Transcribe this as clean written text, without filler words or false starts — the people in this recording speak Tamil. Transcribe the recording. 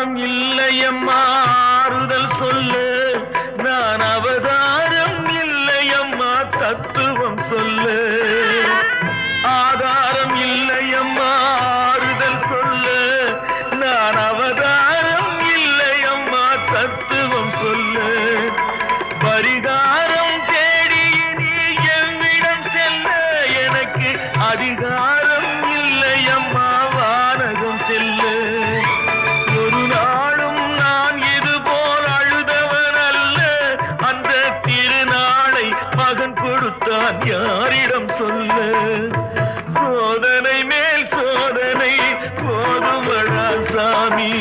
ஆதாரம் இல்லையம்மா ஆறுதல் சொல்லு நான் அவதாரம் இல்லையம்மா தத்துவம் சொல்லு ஆதாரம் இல்லையம்மா ஆறுதல் சொல்லு நான் அவதாரம் இல்லையம்மா தத்துவம் சொல்லு பரிகாரம் தேடி நீ எவ்விடம் செல்ல எனக்கு அதிகாரம் இல்லையம்மா வானகம் செல்லு ஒரு நாளும் நான் இதுபோல் அழுதவன் அல்ல அந்த திருநாளை மகன் கொடுத்தான் யாரிடம் சொல்ல சோதனை மேல் சோதனை போதுமடா சாமி